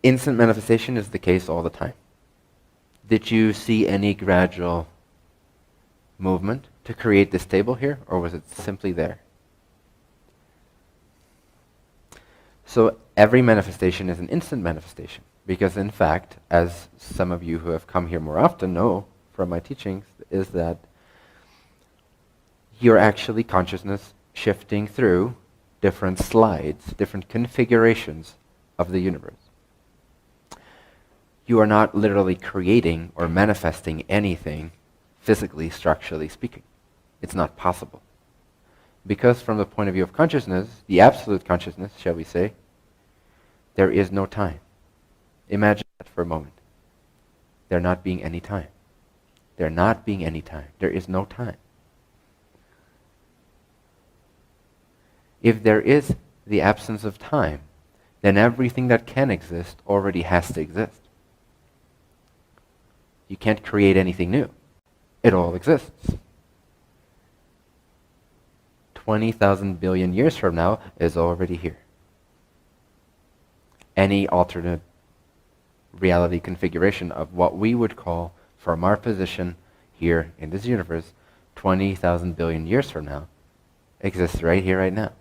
Instant manifestation is the case all the time. Did you see any gradual movement to create this table here, or was it simply there? So every manifestation is an instant manifestation, because in fact, as some of you who have come here more often know from my teachings, is that you're actually consciousness shifting through different slides, different configurations of the universe. You are not literally creating or manifesting anything physically, structurally speaking. It's not possible. Because from the point of view of consciousness, the absolute consciousness, shall we say, there is no time. Imagine that for a moment. There not being any time. There not being any time. There is no time. If there is the absence of time, then everything that can exist already has to exist. You can't create anything new. It all exists. 20,000 billion years from now is already here. Any alternate reality configuration of what we would call, from our position here in this universe, 20,000 billion years from now, exists right here, right now.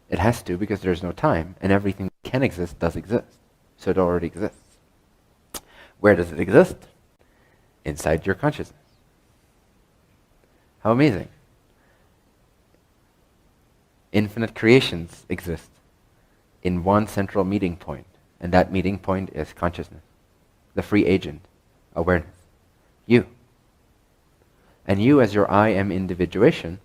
It has to, because there's no time, and everything that can exist does exist. So it already exists. Where does it exist? Inside your consciousness. How amazing. Infinite creations exist in one central meeting point, and that meeting point is consciousness, the free agent, awareness, you. And you, as your I am individuation,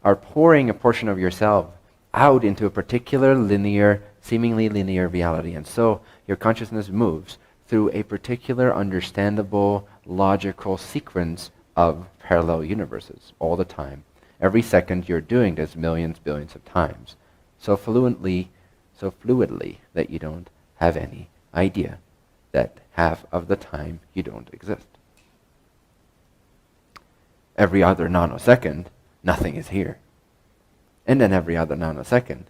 are pouring a portion of yourself out into a particular linear, seemingly linear reality. And so your consciousness moves through a particular understandable, logical sequence of parallel universes all the time. Every second you're doing this millions, billions of times. So fluidly that you don't have any idea that half of the time you don't exist. Every other nanosecond, nothing is here. And then every other nanosecond,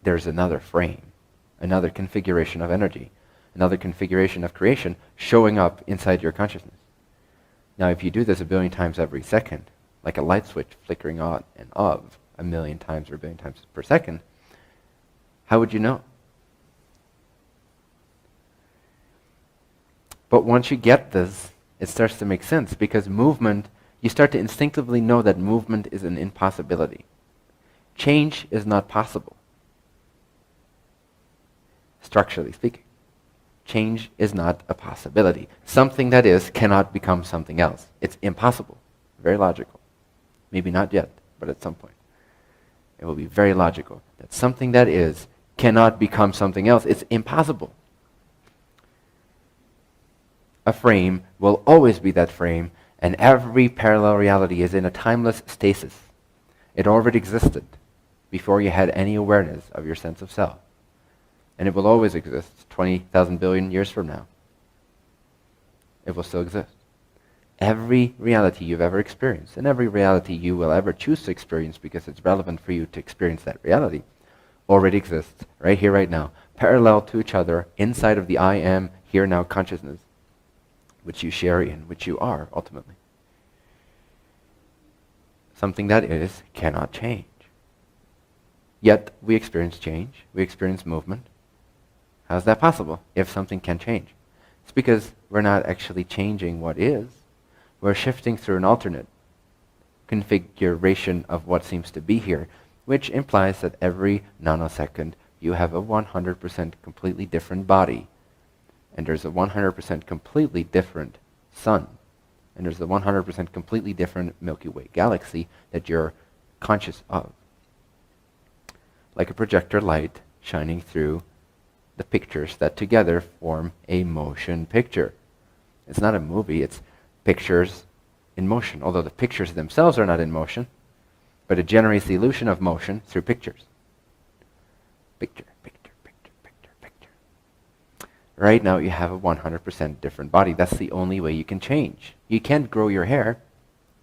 there's another frame, another configuration of energy, another configuration of creation showing up inside your consciousness. Now, if you do this a billion times every second, like a light switch flickering on and off a million times or a billion times per second, how would you know? But once you get this, it starts to make sense, because movement, you start to instinctively know that movement is an impossibility. Change is not possible, structurally speaking. Change is not a possibility. Something that is cannot become something else. It's impossible. Very logical. Maybe not yet, but at some point. It will be very logical that something that is cannot become something else. It's impossible. A frame will always be that frame, and every parallel reality is in a timeless stasis. It already existed before you had any awareness of your sense of self. And it will always exist 20,000 billion years from now. It will still exist. Every reality you've ever experienced, and every reality you will ever choose to experience because it's relevant for you to experience that reality, already exists right here, right now, parallel to each other, inside of the I am, here now consciousness, which you share in, which you are, ultimately. Something that is cannot change. Yet we experience change, we experience movement. How is that possible if something can change? It's because we're not actually changing what is. We're shifting through an alternate configuration of what seems to be here, which implies that every nanosecond you have a 100% completely different body, and there's a 100% completely different sun, and there's a 100% completely different Milky Way galaxy that you're conscious of. Like a projector light shining through the pictures that together form a motion picture. It's not a movie, it's pictures in motion, although the pictures themselves are not in motion, but it generates the illusion of motion through pictures. Picture, picture, picture, picture, picture. Right now you have a 100% different body. That's the only way you can change. You can't grow your hair.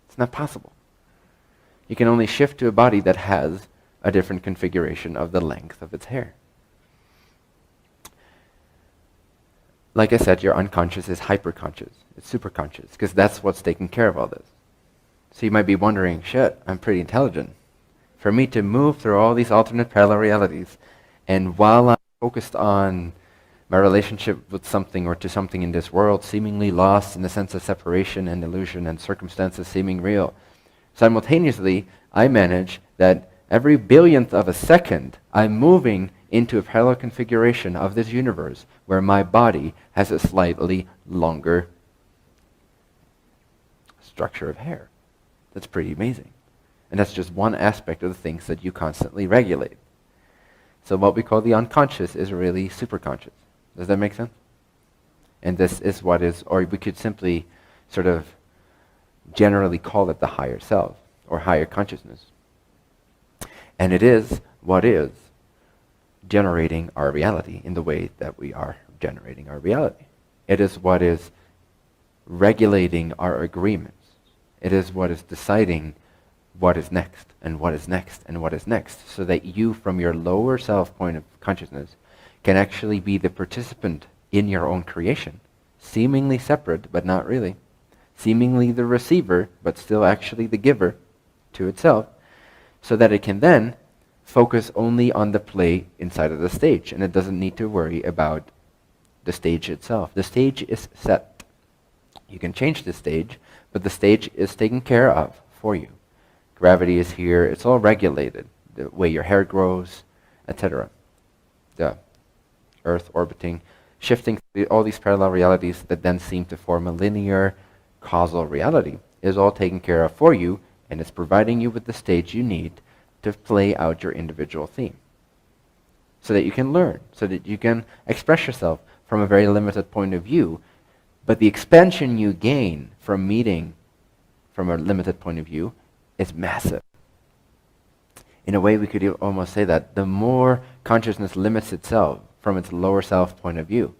It's not possible. You can only shift to a body that has a different configuration of the length of its hair. like I said, your unconscious is hyperconscious. It's superconscious, because that's what's taking care of all this. So you might be wondering, shit, I'm pretty intelligent. For me to move through all these alternate parallel realities, and while I'm focused on my relationship with something or to something in this world, seemingly lost in the sense of separation and illusion and circumstances seeming real, simultaneously, I manage that every billionth of a second, I'm moving into a parallel configuration of this universe where my body has a slightly longer structure of hair. That's pretty amazing. And that's just one aspect of the things that you constantly regulate. So what we call the unconscious is really superconscious. Does that make sense? And this is what is, or we could simply sort of generally call it the higher self or higher consciousness. And it is what is generating our reality in the way that we are generating our reality. It is what is regulating our agreements. It is what is deciding what is next and what is next and what is next, so that you, from your lower self point of consciousness, can actually be the participant in your own creation, seemingly separate, but not really, seemingly the receiver, but still actually the giver to itself, so that it can then focus only on the play inside of the stage, and it doesn't need to worry about the stage itself. The stage is set. You can change the stage, but the stage is taken care of for you. Gravity is here. It's all regulated. The way your hair grows, etc. The Earth orbiting, shifting all these parallel realities that then seem to form a linear causal reality is all taken care of for you, and it's providing you with the stage you need to play out your individual theme. So that you can learn, so that you can express yourself from a very limited point of view, but the expansion you gain from meeting from a limited point of view is massive. In a way, we could almost say that the more consciousness limits itself from its lower self point of view,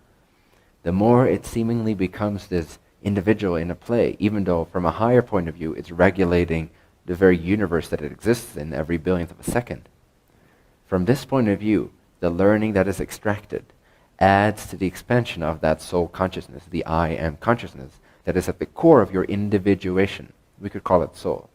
the more it seemingly becomes this individual in a play, even though from a higher point of view, it's regulating the very universe that it exists in every billionth of a second. From this point of view, the learning that is extracted adds to the expansion of that soul consciousness, the I am consciousness, that is at the core of your individuation. We could call it soul.